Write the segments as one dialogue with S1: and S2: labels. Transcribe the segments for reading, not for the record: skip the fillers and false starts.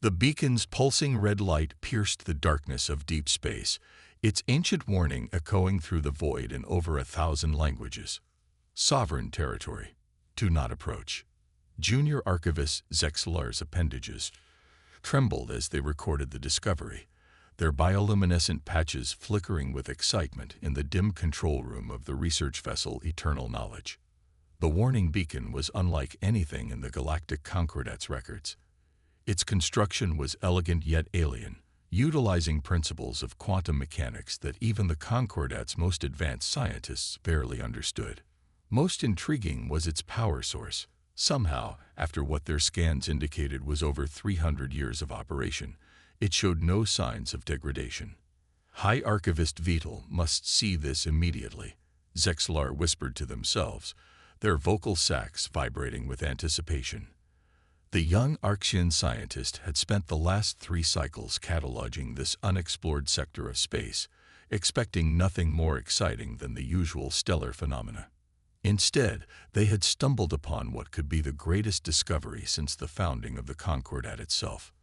S1: The beacon's pulsing red light pierced the darkness of deep space, its ancient warning echoing through the void in over 1,000 languages. Sovereign territory. Do not approach. Junior Archivist Zexlar's appendages trembled as they recorded the discovery, their bioluminescent patches flickering with excitement in the dim control room of the research vessel Eternal Knowledge. The warning beacon was unlike anything in the Galactic Concordat's records. Its construction was elegant yet alien, utilizing principles of quantum mechanics that even the Concordat's most advanced scientists barely understood. Most intriguing was its power source. Somehow, after what their scans indicated was over 300 years of operation, it showed no signs of degradation. High Archivist Vital must see this immediately, Zexlar whispered to themselves, their vocal sacs vibrating with anticipation. The young Archean scientist had spent the last 3 cycles cataloging this unexplored sector of space, expecting nothing more exciting than the usual stellar phenomena. Instead, they had stumbled upon what could be the greatest discovery since the founding of the Concordat itself.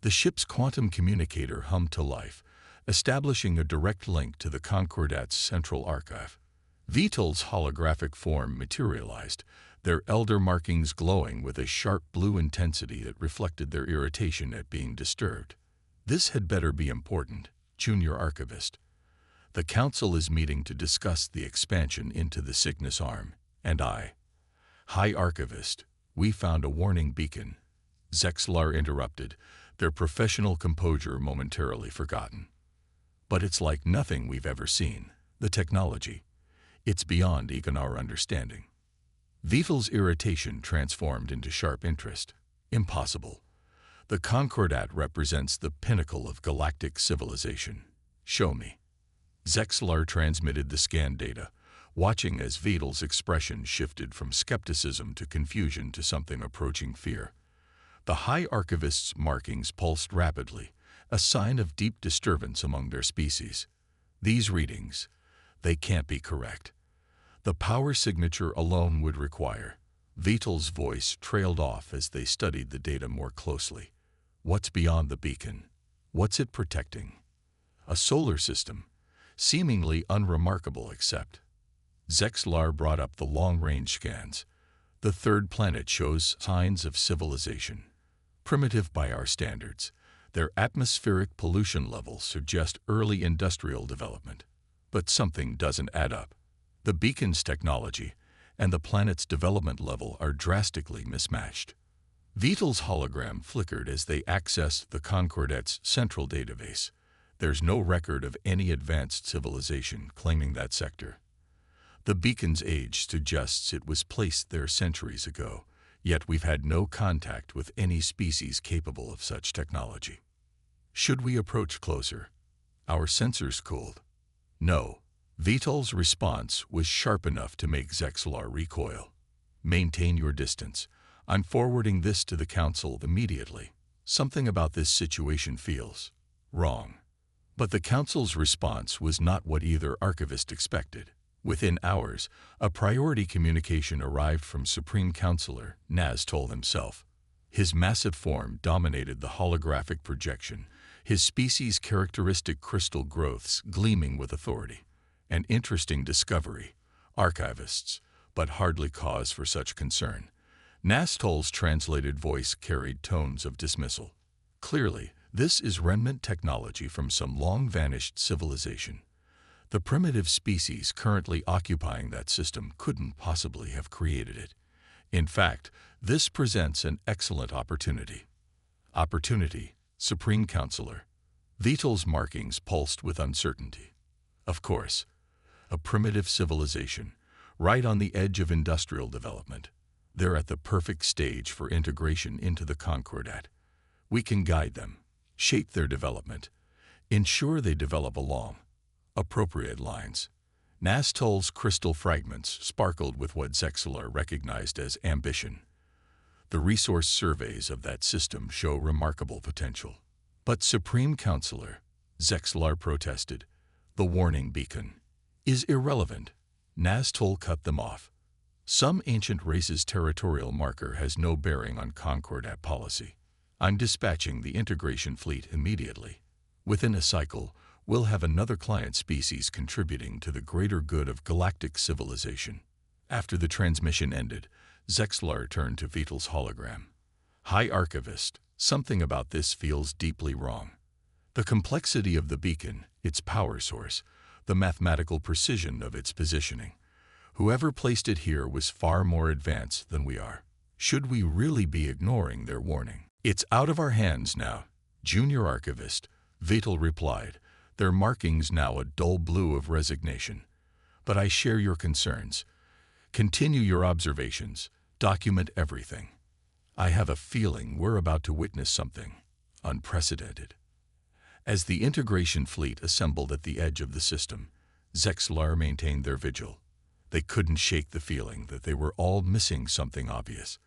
S1: The ship's quantum communicator hummed to life, establishing a direct link to the Concordat's central archive. Vital's holographic form materialized, their elder markings glowing with a sharp blue intensity that reflected their irritation at being disturbed. This had better be important, Junior Archivist. The Council is meeting to discuss the expansion into the Cygnus Arm, and I. High Archivist, we found a warning beacon. Zexlar interrupted, their professional composure momentarily forgotten. But it's like nothing we've ever seen. The technology. It's beyond even our understanding. Vital's irritation transformed into sharp interest. Impossible. The Concordat represents the pinnacle of galactic civilization. Show me. Zexlar transmitted the scan data, watching as Vital's expression shifted from skepticism to confusion to something approaching fear. The High Archivist's markings pulsed rapidly, a sign of deep disturbance among their species. These readings, they can't be correct. The power signature alone would require. Vital's voice trailed off as they studied the data more closely. What's beyond the beacon? What's it protecting? A solar system, seemingly unremarkable except. Zexlar brought up the long-range scans. The third planet shows signs of civilization. Primitive by our standards, their atmospheric pollution levels suggest early industrial development. But something doesn't add up. The beacon's technology and the planet's development level are drastically mismatched. Vital's hologram flickered as they accessed the Concordat's central database. There's no record of any advanced civilization claiming that sector. The beacon's age suggests it was placed there centuries ago, yet we've had no contact with any species capable of such technology. Should we approach closer? Our sensors cooled. No. Vital's response was sharp enough to make Zexlar recoil. Maintain your distance. I'm forwarding this to the Council immediately. Something about this situation feels wrong. But the Council's response was not what either archivist expected. Within hours, a priority communication arrived from Supreme Counselor Naztol himself. His massive form dominated the holographic projection, his species' characteristic crystal growths gleaming with authority. An interesting discovery, archivists, but hardly cause for such concern. Naztol's translated voice carried tones of dismissal. Clearly, this is remnant technology from some long-vanished civilization. The primitive species currently occupying that system couldn't possibly have created it. In fact, this presents an excellent opportunity. Opportunity, Supreme Counselor. Vital's markings pulsed with uncertainty. Of course, a primitive civilization, right on the edge of industrial development. They're at the perfect stage for integration into the Concordat. We can guide them, shape their development, ensure they develop along appropriate lines. Naztol's crystal fragments sparkled with what Zexlar recognized as ambition. The resource surveys of that system show remarkable potential. But Supreme Counselor, Zexlar protested, the warning beacon is irrelevant. Naztol cut them off. Some ancient race's territorial marker has no bearing on Concordat policy. I'm dispatching the integration fleet immediately. Within a cycle, we'll have another client species contributing to the greater good of galactic civilization. After the transmission ended, Zexlar turned to Vital's hologram. High Archivist, something about this feels deeply wrong. The complexity of the beacon, its power source, the mathematical precision of its positioning. Whoever placed it here was far more advanced than we are. Should we really be ignoring their warning? It's out of our hands now, Junior Archivist, Vital replied, their markings now a dull blue of resignation. But I share your concerns. Continue your observations. Document everything. I have a feeling we're about to witness something unprecedented. As the integration fleet assembled at the edge of the system, Zexlar maintained their vigil. They couldn't shake the feeling that they were all missing something obvious.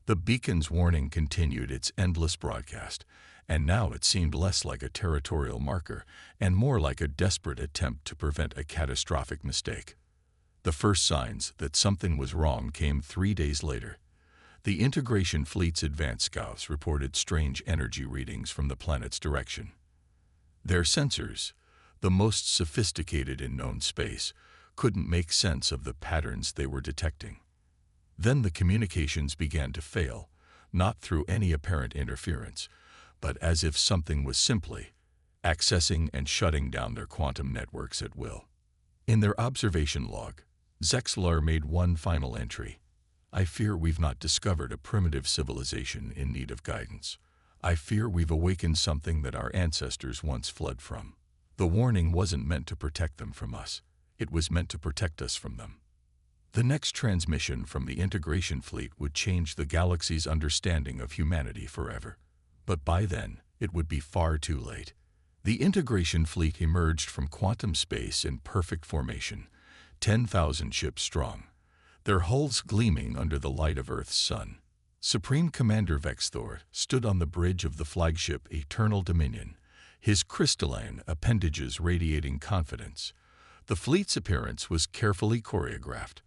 S1: The beacon's warning continued its endless broadcast, and now it seemed less like a territorial marker and more like a desperate attempt to prevent a catastrophic mistake. The first signs that something was wrong came 3 days later. The integration fleet's advanced scouts reported strange energy readings from the planet's direction. Their sensors, the most sophisticated in known space, couldn't make sense of the patterns they were detecting. Then the communications began to fail, not through any apparent interference, but as if something was simply accessing and shutting down their quantum networks at will. In their observation log, Zexlar made one final entry. I fear we've not discovered a primitive civilization in need of guidance. I fear we've awakened something that our ancestors once fled from. The warning wasn't meant to protect them from us. It was meant to protect us from them. The next transmission from the integration fleet would change the galaxy's understanding of humanity forever. But by then, it would be far too late. The integration fleet emerged from quantum space in perfect formation, 10,000 ships strong, their hulls gleaming under the light of Earth's sun. Supreme Commander Vexthor stood on the bridge of the flagship Eternal Dominion, his crystalline appendages radiating confidence. The fleet's appearance was carefully choreographed,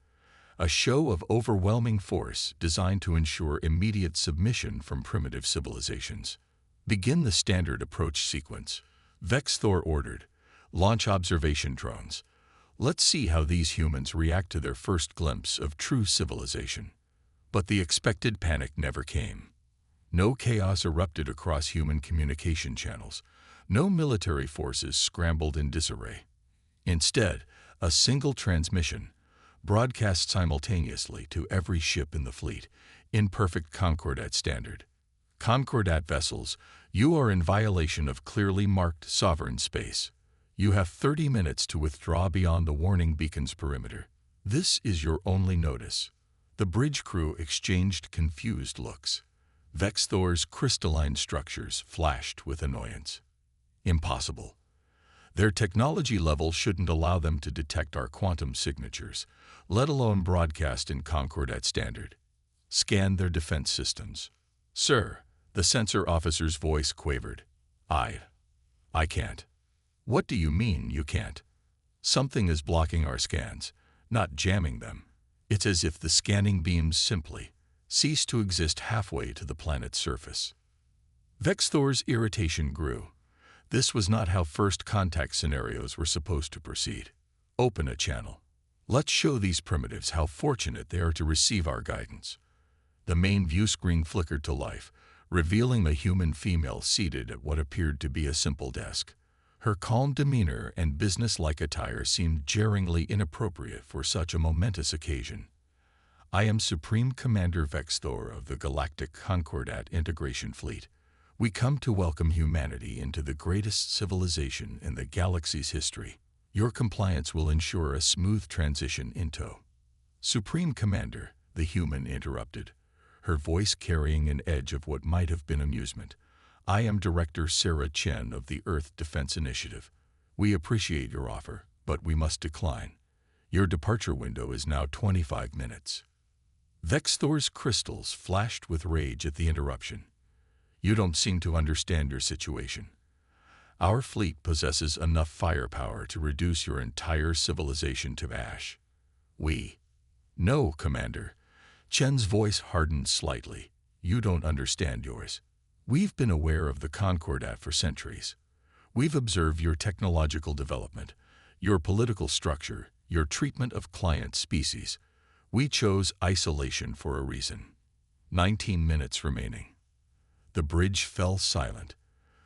S1: a show of overwhelming force designed to ensure immediate submission from primitive civilizations. Begin the standard approach sequence, Vexthor ordered. Launch observation drones. Let's see how these humans react to their first glimpse of true civilization. But the expected panic never came. No chaos erupted across human communication channels. No military forces scrambled in disarray. Instead, a single transmission, broadcast simultaneously to every ship in the fleet, in perfect Concordat standard. Concordat vessels, you are in violation of clearly marked sovereign space. You have 30 minutes to withdraw beyond the warning beacon's perimeter. This is your only notice. The bridge crew exchanged confused looks. Vexthor's crystalline structures flashed with annoyance. Impossible. Their technology level shouldn't allow them to detect our quantum signatures, let alone broadcast in Concordat standard. Scan their defense systems. Sir, the sensor officer's voice quavered. I can't. What do you mean you can't? Something is blocking our scans, not jamming them. It's as if the scanning beams simply cease to exist halfway to the planet's surface. Vexthor's irritation grew. This was not how first contact scenarios were supposed to proceed. Open a channel. Let's show these primitives how fortunate they are to receive our guidance. The main view screen flickered to life, revealing a human female seated at what appeared to be a simple desk. Her calm demeanor and business-like attire seemed jarringly inappropriate for such a momentous occasion. I am Supreme Commander Vexthor of the Galactic Concordat Integration Fleet. We come to welcome humanity into the greatest civilization in the galaxy's history. Your compliance will ensure a smooth transition into. Supreme Commander, the human interrupted, her voice carrying an edge of what might have been amusement. I am Director Sarah Chen of the Earth Defense Initiative. We appreciate your offer, but we must decline. Your departure window is now 25 minutes. Vexthor's crystals flashed with rage at the interruption. You don't seem to understand your situation. Our fleet possesses enough firepower to reduce your entire civilization to ash. No, Commander. Chen's voice hardened slightly. You don't understand yours. We've been aware of the Concordat for centuries. We've observed your technological development, your political structure, your treatment of client species. We chose isolation for a reason. 19 minutes remaining. The bridge fell silent.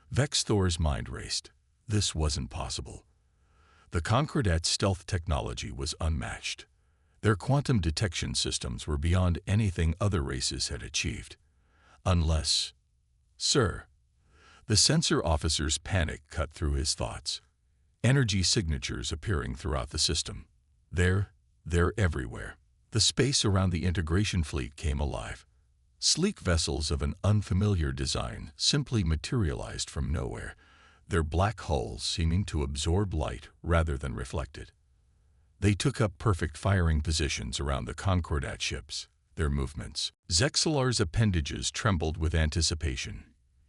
S1: Vexthor's mind raced. This wasn't possible. The Concordat's stealth technology was unmatched. Their quantum detection systems were beyond anything other races had achieved. Unless... Sir. The sensor officer's panic cut through his thoughts. Energy signatures appearing throughout the system. They're everywhere. The space around the integration fleet came alive. Sleek vessels of an unfamiliar design simply materialized from nowhere, their black hulls seeming to absorb light rather than reflect it. They took up perfect firing positions around the Concordat ships, their movements. Zexalar's appendages trembled with anticipation.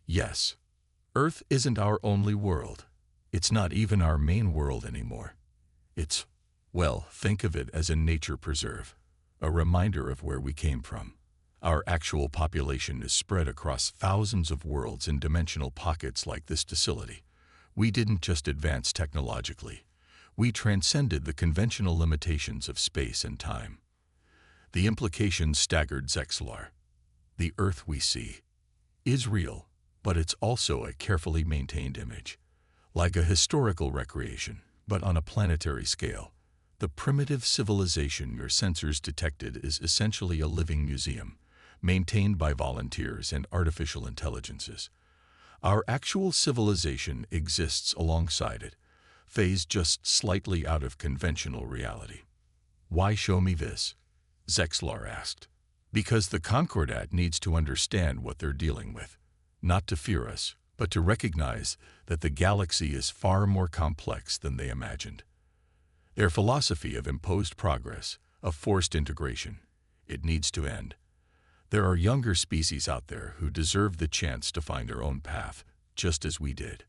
S1: Yes, Earth isn't our only world. It's not even our main world anymore. It's, well, think of it as a nature preserve, a reminder of where we came from. Our actual population is spread across thousands of worlds in dimensional pockets like this facility. We didn't just advance technologically. We transcended the conventional limitations of space and time. The implications staggered Zexalar. The Earth we see is real, but it's also a carefully maintained image. Like a historical recreation, but on a planetary scale. The primitive civilization your sensors detected is essentially a living museum, maintained by volunteers and artificial intelligences. Our actual civilization exists alongside it, phased just slightly out of conventional reality. Why show me this? Zexalar asked. Because the Concordat needs to understand what they're dealing with. Not to fear us, but to recognize that the galaxy is far more complex than they imagined. Their philosophy of imposed progress, of forced integration, it needs to end. There are younger species out there who deserve the chance to find their own path, just as we did.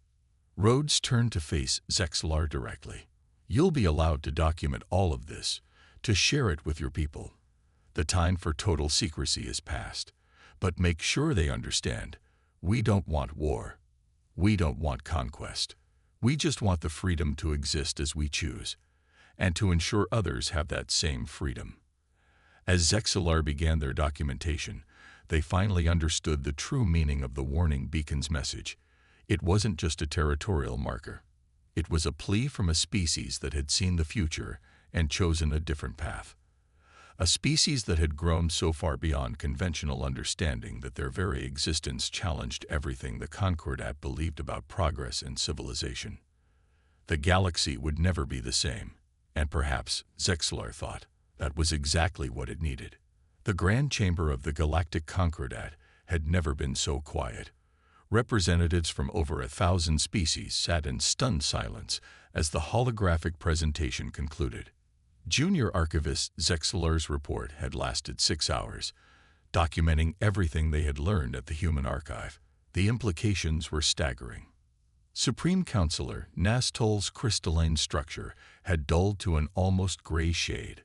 S1: Rhodes turned to face Zexalar directly. You'll be allowed to document all of this, to share it with your people. The time for total secrecy is past. But make sure they understand, we don't want war. We don't want conquest. We just want the freedom to exist as we choose, and to ensure others have that same freedom. As Zexalar began their documentation, they finally understood the true meaning of the warning beacon's message. It wasn't just a territorial marker. It was a plea from a species that had seen the future and chosen a different path. A species that had grown so far beyond conventional understanding that their very existence challenged everything the Concordat believed about progress and civilization. The galaxy would never be the same, and perhaps, Zexalar thought, that was exactly what it needed. The grand chamber of the Galactic Concordat had never been so quiet. Representatives from over 1,000 species sat in stunned silence as the holographic presentation concluded. Junior Archivist Zexalar's report had lasted 6 hours, documenting everything they had learned at the Human Archive. The implications were staggering. Supreme Counselor Nastol's crystalline structure had dulled to an almost gray shade,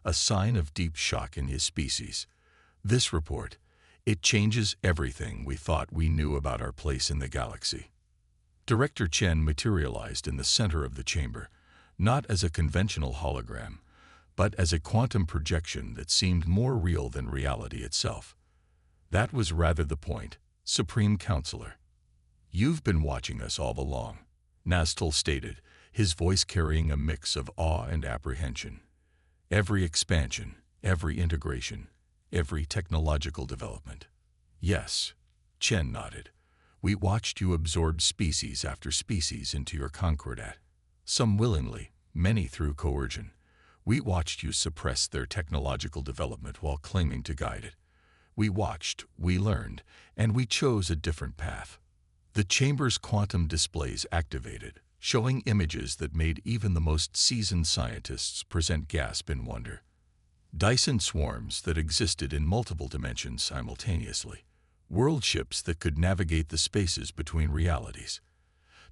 S1: a sign of deep shock in his species. This report, it changes everything we thought we knew about our place in the galaxy. Director Chen materialized in the center of the chamber, not as a conventional hologram, but as a quantum projection that seemed more real than reality itself. That was rather the point, Supreme Counselor. You've been watching us all along, Nastol stated, his voice carrying a mix of awe and apprehension. Every expansion, every integration, every technological development. Yes, Chen nodded. We watched you absorb species after species into your Concordat. Some willingly, many through coercion. We watched you suppress their technological development while claiming to guide it. We watched, we learned, and we chose a different path. The chamber's quantum displays activated, showing images that made even the most seasoned scientists present gasp in wonder. Dyson swarms that existed in multiple dimensions simultaneously. World ships that could navigate the spaces between realities.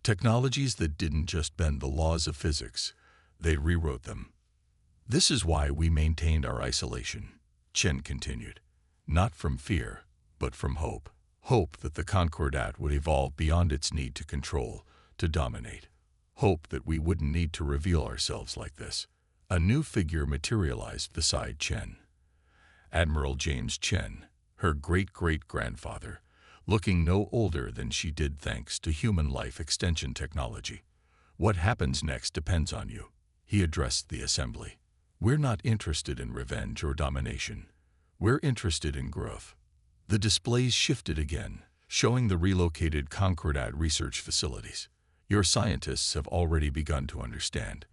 S1: Technologies that didn't just bend the laws of physics, they rewrote them. This is why we maintained our isolation, Chen continued. Not from fear, but from hope. Hope that the Concordat would evolve beyond its need to control, to dominate. Hope that we wouldn't need to reveal ourselves like this. A new figure materialized beside Chen. Admiral James Chen, her great-great-grandfather, looking no older than she did thanks to human life extension technology. What happens next depends on you, he addressed the assembly. We're not interested in revenge or domination. We're interested in growth. The displays shifted again, showing the relocated Concordat research facilities. Your scientists have already begun to understand.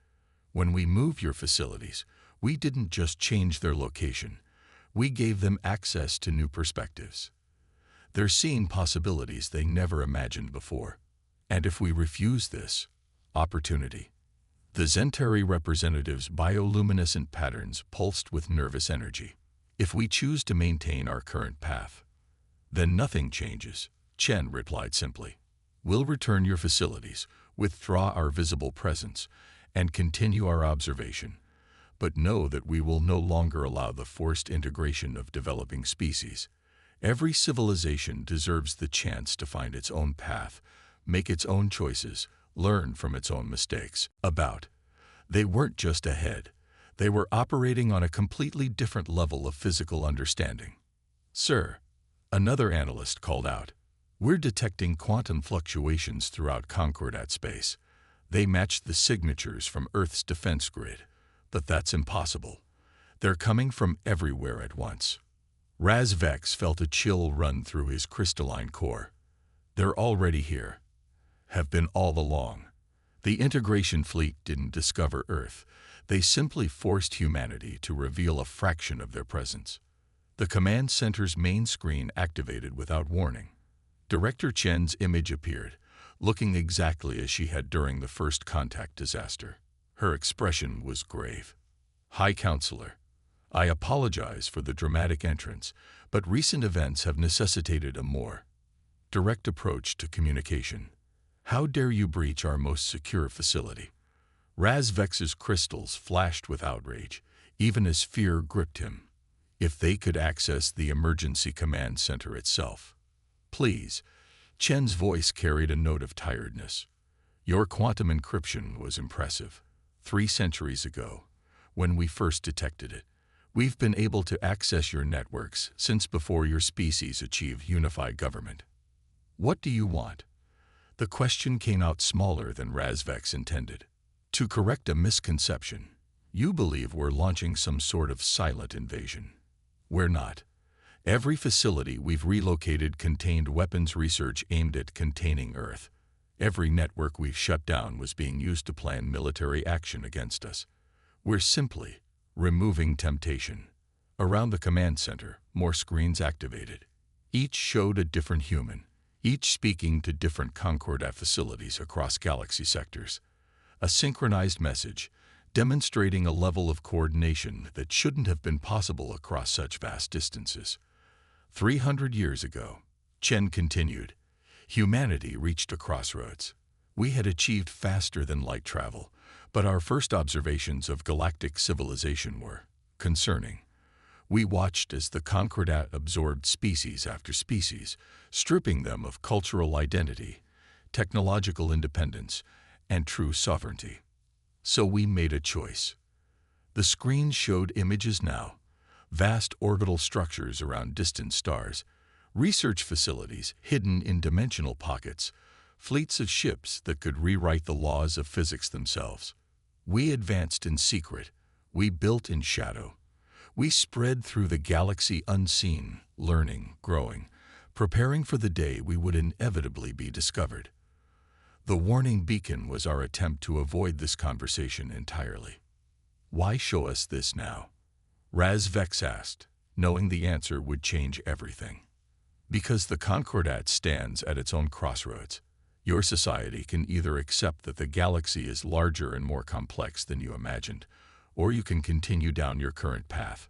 S1: When we moved your facilities, we didn't just change their location. We gave them access to new perspectives. They're seeing possibilities they never imagined before. And if we refuse this opportunity, the Zentari representatives' bioluminescent patterns pulsed with nervous energy. If we choose to maintain our current path, then nothing changes, Chen replied simply. We'll return your facilities, withdraw our visible presence, and continue our observation. But know that we will no longer allow the forced integration of developing species. Every civilization deserves the chance to find its own path, make its own choices, learn from its own mistakes. They weren't just ahead. They were operating on a completely different level of physical understanding. Sir, another analyst called out, we're detecting quantum fluctuations throughout Concordat space. They match the signatures from Earth's defense grid. But that's impossible. They're coming from everywhere at once. Razvex felt a chill run through his crystalline core. They're already here. Have been all along. The integration fleet didn't discover Earth. They simply forced humanity to reveal a fraction of their presence. The command center's main screen activated without warning. Director Chen's image appeared, looking exactly as she had during the first contact disaster. Her expression was grave. High Counselor, I apologize for the dramatic entrance, but recent events have necessitated a more direct approach to communication. How dare you breach our most secure facility? Razvex's crystals flashed with outrage, even as fear gripped him. If they could access the emergency command center itself. Please, Chen's voice carried a note of tiredness. Your quantum encryption was impressive. 3 centuries ago, when we first detected it, we've been able to access your networks since before your species achieved unified government. What do you want? The question came out smaller than Razvex intended. To correct a misconception, you believe we're launching some sort of silent invasion. We're not. Every facility we've relocated contained weapons research aimed at containing Earth. Every network we've shut down was being used to plan military action against us. We're simply removing temptation. Around the command center, more screens activated. Each showed a different human, each speaking to different Concordat facilities across galaxy sectors. A synchronized message, demonstrating a level of coordination that shouldn't have been possible across such vast distances. 300 years ago, Chen continued, humanity reached a crossroads. We had achieved faster than light travel, but our first observations of galactic civilization were concerning. We watched as the Concordat absorbed species after species, stripping them of cultural identity, technological independence, and true sovereignty. So we made a choice. The screen showed images now, vast orbital structures around distant stars, research facilities hidden in dimensional pockets, fleets of ships that could rewrite the laws of physics themselves. We advanced in secret, we built in shadow. We spread through the galaxy unseen, learning, growing, preparing for the day we would inevitably be discovered. The warning beacon was our attempt to avoid this conversation entirely. Why show us this now? Razvex asked, knowing the answer would change everything. Because the Concordat stands at its own crossroads. Your society can either accept that the galaxy is larger and more complex than you imagined, or you can continue down your current path.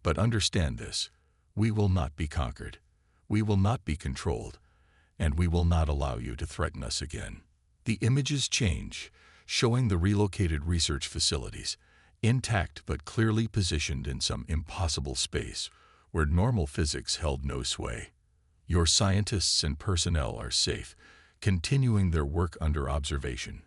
S1: But understand this, we will not be conquered, we will not be controlled, and we will not allow you to threaten us again. The images change, showing the relocated research facilities, intact but clearly positioned in some impossible space where normal physics held no sway. Your scientists and personnel are safe, continuing their work under observation.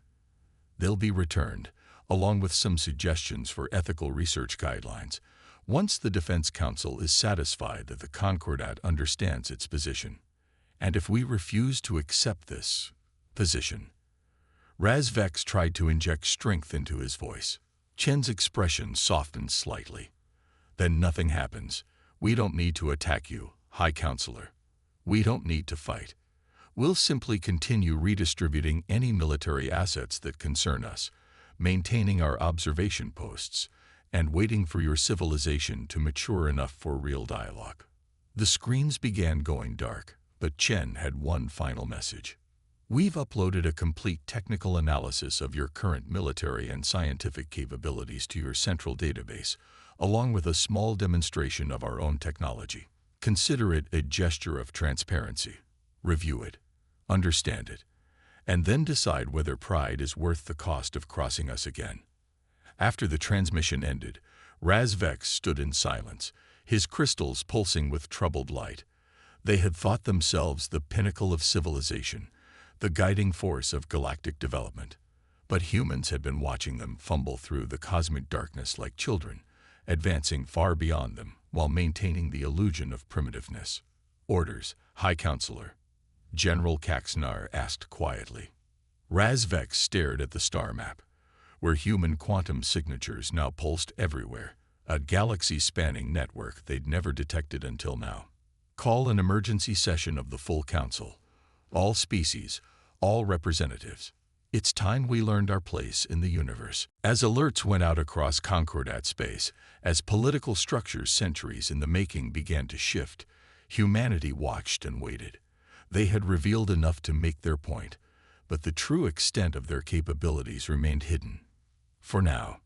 S1: They'll be returned, along with some suggestions for ethical research guidelines, once the Defense Council is satisfied that the Concordat understands its position. And if we refuse to accept this position, Razvex tried to inject strength into his voice. Chen's expression softened slightly. Then nothing happens. We don't need to attack you, High Counselor. We don't need to fight. We'll simply continue redistributing any military assets that concern us, maintaining our observation posts, and waiting for your civilization to mature enough for real dialogue. The screens began going dark, but Chen had one final message. We've uploaded a complete technical analysis of your current military and scientific capabilities to your central database, along with a small demonstration of our own technology. Consider it a gesture of transparency. Review it, understand it, and then decide whether pride is worth the cost of crossing us again. After the transmission ended, Razvex stood in silence, his crystals pulsing with troubled light. They had thought themselves the pinnacle of civilization, the guiding force of galactic development. But humans had been watching them fumble through the cosmic darkness like children, advancing far beyond them while maintaining the illusion of primitiveness. Orders, High Counselor. General Kaxnar asked quietly. Razvex stared at the star map, where human quantum signatures now pulsed everywhere, a galaxy-spanning network they'd never detected until now. Call an emergency session of the full council. All species, all representatives. It's time we learned our place in the universe. As alerts went out across Concordat space, as political structures centuries in the making began to shift, humanity watched and waited. They had revealed enough to make their point, but the true extent of their capabilities remained hidden. For now,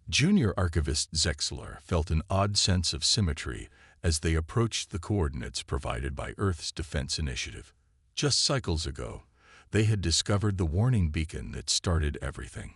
S1: Junior Archivist Zexlar felt an odd sense of symmetry as they approached the coordinates provided by Earth's Defense Initiative. Just cycles ago, they had discovered the warning beacon that started everything.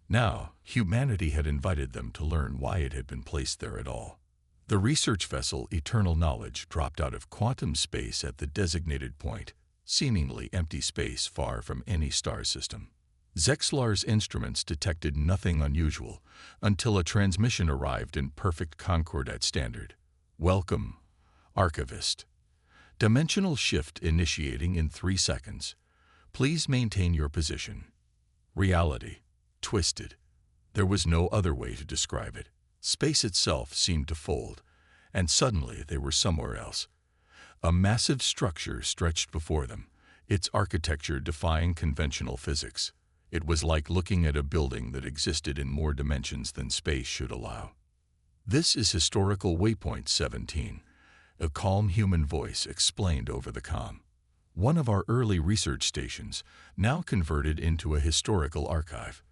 S1: Now, humanity had invited them to learn why it had been placed there at all. The research vessel Eternal Knowledge dropped out of quantum space at the designated point, seemingly empty space far from any star system. Zexlar's instruments detected nothing unusual until a transmission arrived in perfect Concordat standard. Welcome, Archivist. Dimensional shift initiating in 3 seconds. Please maintain your position. Reality. Twisted. There was no other way to describe it. Space itself seemed to fold, and suddenly they were somewhere else. A massive structure stretched before them, its architecture defying conventional physics. It was like looking at a building that existed in more dimensions than space should allow. This is Historical Waypoint 17, a calm human voice explained over the comm. One of our early research stations, now converted into a historical archive.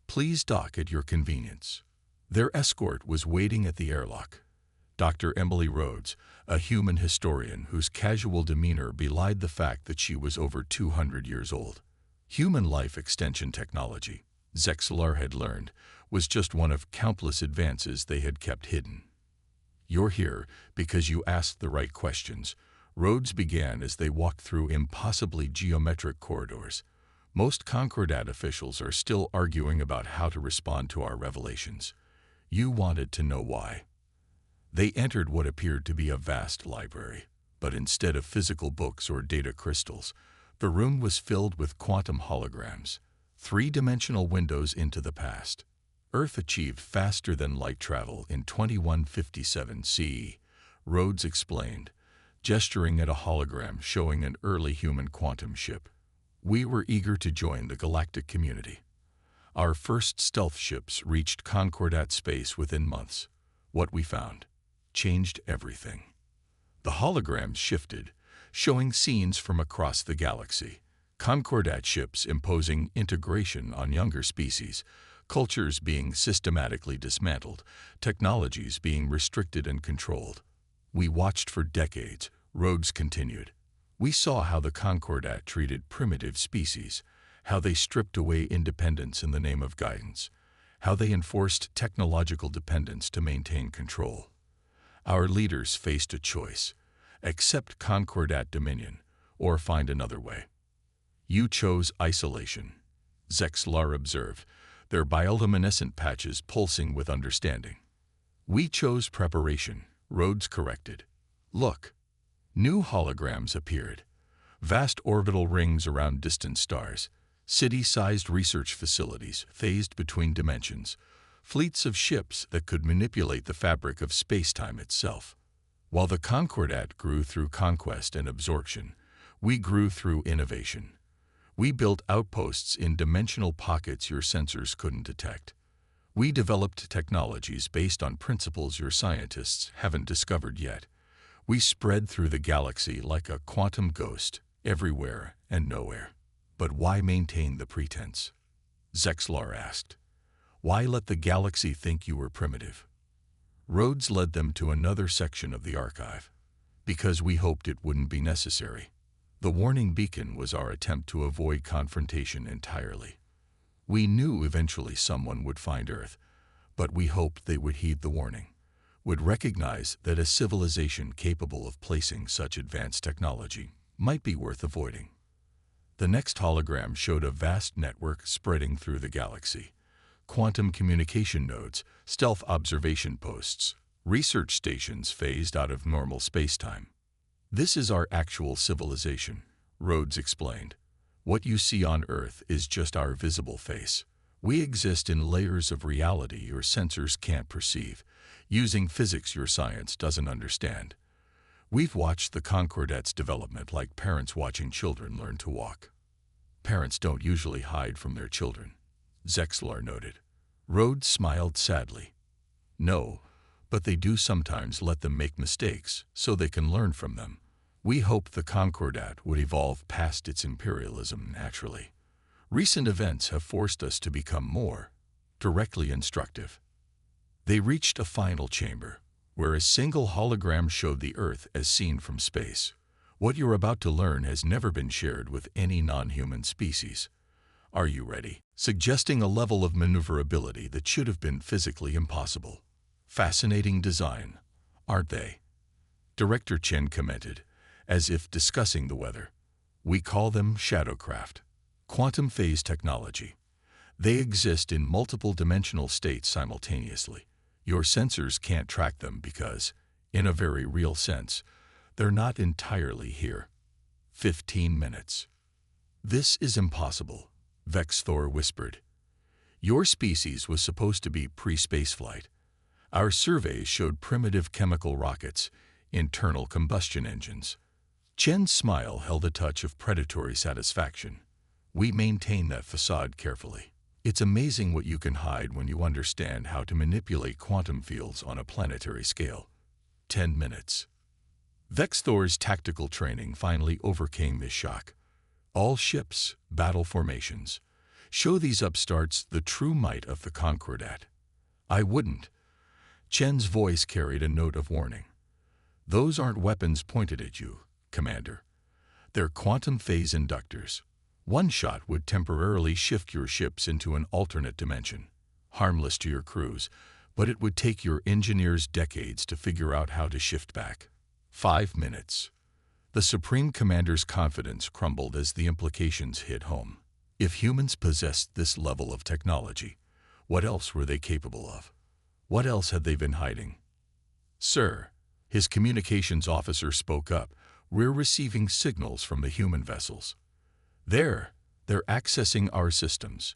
S1: Please dock at your convenience. Their escort was waiting at the airlock. Dr. Emily Rhodes, a human historian whose casual demeanor belied the fact that she was over 200 years old. Human life extension technology, Zexlar had learned, was just one of countless advances they had kept hidden. You're here because you asked the right questions, Rhodes began as they walked through impossibly geometric corridors. Most Concordat officials are still arguing about how to respond to our revelations. You wanted to know why. They entered what appeared to be a vast library, but instead of physical books or data crystals, the room was filled with quantum holograms, 3-dimensional windows into the past. Earth achieved faster than light travel in 2157 CE, Rhodes explained, gesturing at a hologram showing an early human quantum ship. We were eager to join the galactic community. Our first stealth ships reached Concordat space within months. What we found changed everything. The holograms shifted, showing scenes from across the galaxy. Concordat ships imposing integration on younger species, cultures being systematically dismantled, technologies being restricted and controlled. We watched for decades, Rhodes continued. We saw how the Concordat treated primitive species, how they stripped away independence in the name of guidance, how they enforced technological dependence to maintain control. Our leaders faced a choice: Accept Concordat dominion, or find another way. You chose isolation, Zexlar observed, their bioluminescent patches pulsing with understanding. We chose preparation, Rhodes corrected. Look. New holograms appeared. Vast orbital rings around distant stars, city-sized research facilities phased between dimensions, fleets of ships that could manipulate the fabric of space-time itself. While the Concordat grew through conquest and absorption, we grew through innovation. We built outposts in dimensional pockets your sensors couldn't detect. We developed technologies based on principles your scientists haven't discovered yet. We spread through the galaxy like a quantum ghost, everywhere and nowhere. But why maintain the pretense? Zexlar asked. Why let the galaxy think you were primitive? Rhodes led them to another section of the archive. Because we hoped it wouldn't be necessary. The warning beacon was our attempt to avoid confrontation entirely. We knew eventually someone would find Earth, but we hoped they would heed the warning, would recognize that a civilization capable of placing such advanced technology might be worth avoiding. The next hologram showed a vast network spreading through the galaxy. Quantum communication nodes, stealth observation posts, research stations phased out of normal spacetime. This is our actual civilization, Rhodes explained. What you see on Earth is just our visible face. We exist in layers of reality your sensors can't perceive, using physics your science doesn't understand. We've watched the Concordat's development like parents watching children learn to walk. Parents don't usually hide from their children, Zexlar noted. Rhodes smiled sadly. No, but they do sometimes let them make mistakes so they can learn from them. We hoped the Concordat would evolve past its imperialism naturally. Recent events have forced us to become more directly instructive. They reached a final chamber, where a single hologram showed the Earth as seen from space. What you're about to learn has never been shared with any non-human species. Are you ready? Suggesting a level of maneuverability that should have been physically impossible. Fascinating design, aren't they? Director Chen commented, as if discussing the weather. We call them shadowcraft, quantum phase technology. They exist in multiple dimensional states simultaneously. Your sensors can't track them because, in a very real sense, they're not entirely here. 15 minutes. This is impossible, Vexthor whispered. Your species was supposed to be pre-spaceflight. Our surveys showed primitive chemical rockets, internal combustion engines. Chen's smile held a touch of predatory satisfaction. We maintain that facade carefully. It's amazing what you can hide when you understand how to manipulate quantum fields on a planetary scale. 10 minutes. Vexthor's tactical training finally overcame this shock. All ships, battle formations. Show these upstarts the true might of the Concordat. I wouldn't. Chen's voice carried a note of warning. Those aren't weapons pointed at you, Commander. They're quantum phase inductors. One shot would temporarily shift your ships into an alternate dimension, harmless to your crews, but it would take your engineers decades to figure out how to shift back. 5 minutes. The Supreme Commander's confidence crumbled as the implications hit home. If humans possessed this level of technology, what else were they capable of? What else had they been hiding? Sir, his communications officer spoke up, we're receiving signals from the human vessels. They're accessing our systems,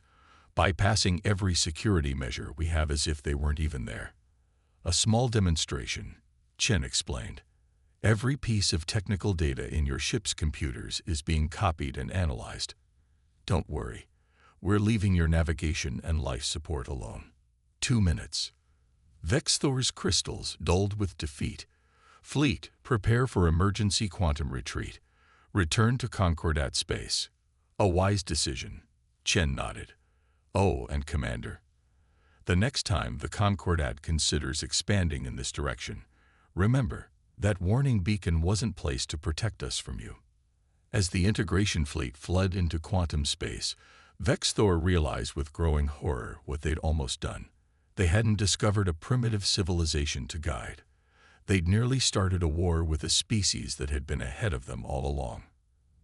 S1: bypassing every security measure we have as if they weren't even there. A small demonstration, Chen explained. Every piece of technical data in your ship's computers is being copied and analyzed. Don't worry, we're leaving your navigation and life support alone. 2 minutes. Vexthor's crystals dulled with defeat. Fleet, prepare for emergency quantum retreat. Return to Concordat space. A wise decision, Chen nodded. Oh, and Commander. The next time the Concordat considers expanding in this direction, remember, that warning beacon wasn't placed to protect us from you. As the integration fleet fled into quantum space, Vexthor realized with growing horror what they'd almost done. They hadn't discovered a primitive civilization to guide. They'd nearly started a war with a species that had been ahead of them all along.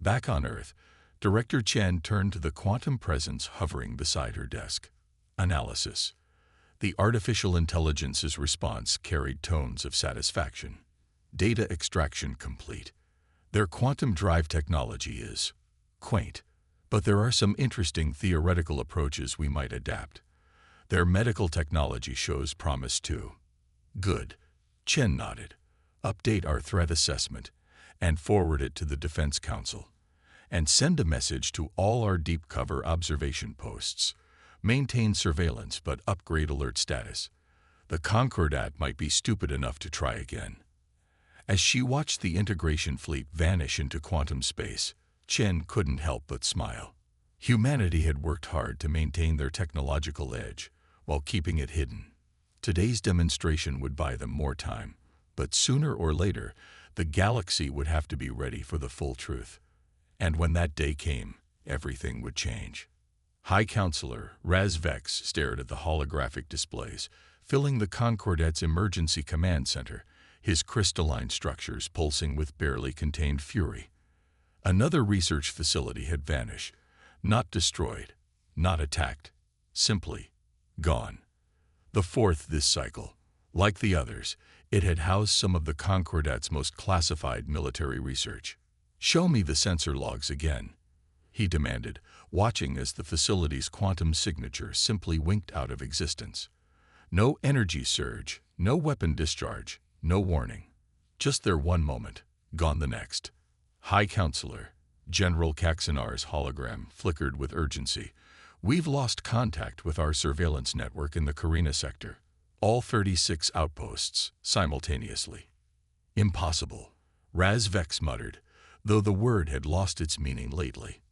S1: Back on Earth, Director Chen turned to the quantum presence hovering beside her desk. Analysis. The artificial intelligence's response carried tones of satisfaction. Data extraction complete. Their quantum drive technology is quaint, but there are some interesting theoretical approaches we might adapt. Their medical technology shows promise too. Good. Chen nodded. Update our threat assessment and forward it to the Defense Council. And send a message to all our deep cover observation posts. Maintain surveillance but upgrade alert status. The Concordat might be stupid enough to try again. As she watched the integration fleet vanish into quantum space, Chen couldn't help but smile. Humanity had worked hard to maintain their technological edge while keeping it hidden. Today's demonstration would buy them more time, but sooner or later, the galaxy would have to be ready for the full truth. And when that day came, everything would change. High Counselor Raz Vex stared at the holographic displays, filling the Concordat's emergency command center, his crystalline structures pulsing with barely contained fury. Another research facility had vanished, not destroyed, not attacked, simply gone. The fourth this cycle. Like the others, it had housed some of the Concordat's most classified military research. "Show me the sensor logs again," he demanded, watching as the facility's quantum signature simply winked out of existence. No energy surge, no weapon discharge, no warning. Just there one moment, gone the next. High Counselor General Caxanar's hologram flickered with urgency. "We've lost contact with our surveillance network in the Carina sector. All 36 outposts simultaneously." "Impossible," Raz Vex muttered, though the word had lost its meaning lately.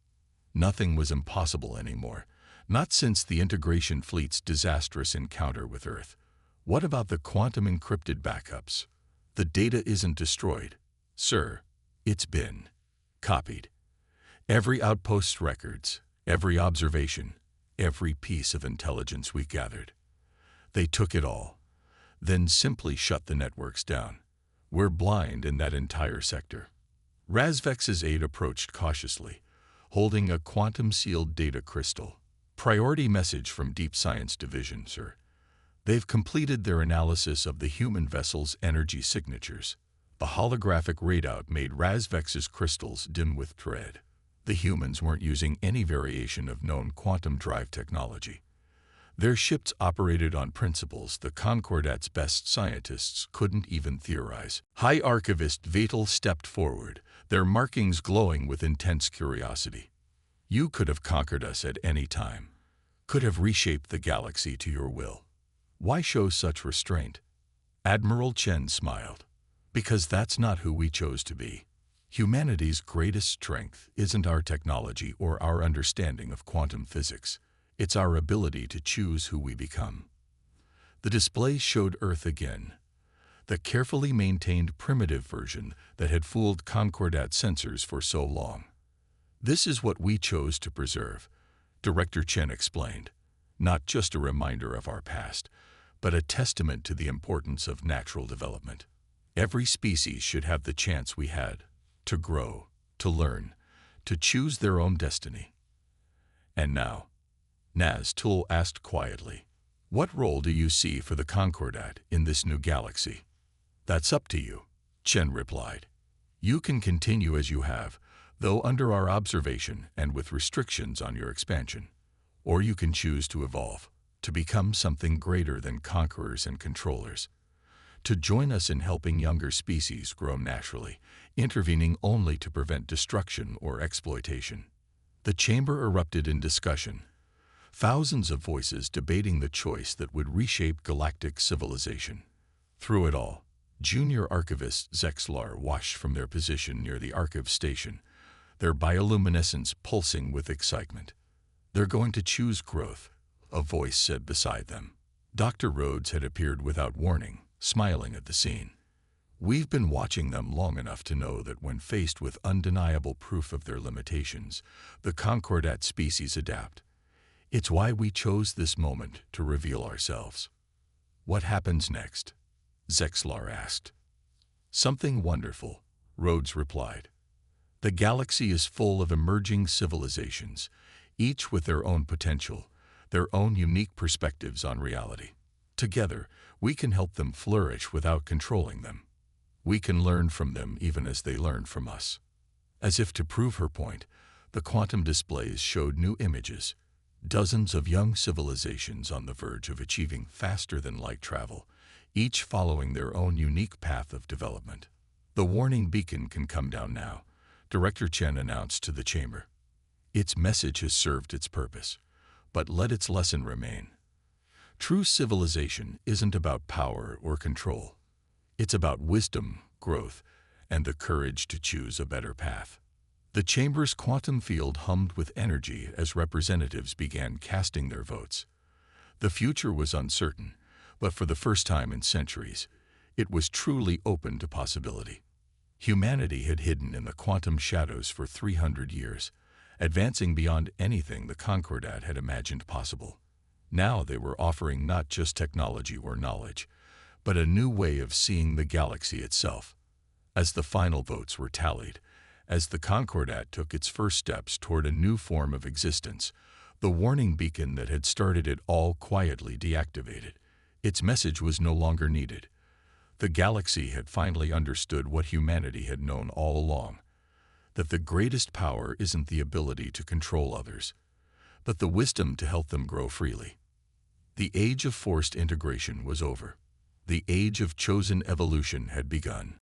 S1: Nothing was impossible anymore, not since the integration fleet's disastrous encounter with Earth. What about the quantum encrypted backups? "The data isn't destroyed, sir. It's been copied. Every outpost's records, every observation, every piece of intelligence we gathered. They took it all, then simply shut the networks down. We're blind in that entire sector." Razvex's aide approached cautiously, holding a quantum-sealed data crystal. "Priority message from Deep Science Division, sir. They've completed their analysis of the human vessel's energy signatures." The holographic readout made Razvex's crystals dim with dread. The humans weren't using any variation of known quantum drive technology. Their ships operated on principles the Concordat's best scientists couldn't even theorize. High Archivist Vatel stepped forward, their markings glowing with intense curiosity. "You could have conquered us at any time, could have reshaped the galaxy to your will. Why show such restraint?" Admiral Chen smiled. "Because that's not who we chose to be. Humanity's greatest strength isn't our technology or our understanding of quantum physics. It's our ability to choose who we become." The display showed Earth again, the carefully maintained primitive version that had fooled Concordat sensors for so long. "This is what we chose to preserve," Director Chen explained. "Not just a reminder of our past, but a testament to the importance of natural development. Every species should have the chance we had, to grow, to learn, to choose their own destiny." "And now," Naztul asked quietly, "what role do you see for the Concordat in this new galaxy?" "That's up to you," Chen replied. "You can continue as you have, though under our observation and with restrictions on your expansion. Or you can choose to evolve, to become something greater than conquerors and controllers. To join us in helping younger species grow naturally, intervening only to prevent destruction or exploitation." The chamber erupted in discussion. Thousands of voices debating the choice that would reshape galactic civilization. Through it all, Junior Archivist Zexlar watched from their position near the archive station, their bioluminescence pulsing with excitement. "They're going to choose growth," a voice said beside them. Dr. Rhodes had appeared without warning, smiling at the scene. "We've been watching them long enough to know that when faced with undeniable proof of their limitations, the Concordat species adapt. It's why we chose this moment to reveal ourselves." "What happens next?" Zexlar asked. Something wonderful, Rhodes replied. The galaxy is full of emerging civilizations, each with their own potential, their own unique perspectives on reality. Together, we can help them flourish without controlling them. We can learn from them even as they learn from us. As if to prove her point, the quantum displays showed new images, dozens of young civilizations on the verge of achieving faster-than-light travel, each following their own unique path of development. The warning beacon can come down now, Director Chen announced to the chamber. Its message has served its purpose, but let its lesson remain. True civilization isn't about power or control. It's about wisdom, growth, and the courage to choose a better path. The chamber's quantum field hummed with energy as representatives began casting their votes. The future was uncertain, but for the first time in centuries, it was truly open to possibility. Humanity had hidden in the quantum shadows for 300 years, advancing beyond anything the Concordat had imagined possible. Now they were offering not just technology or knowledge, but a new way of seeing the galaxy itself. As the final votes were tallied, as the Concordat took its first steps toward a new form of existence, the warning beacon that had started it all quietly deactivated. Its message was no longer needed. The galaxy had finally understood what humanity had known all along, that the greatest power isn't the ability to control others, but the wisdom to help them grow freely. The age of forced integration was over. The age of chosen evolution had begun.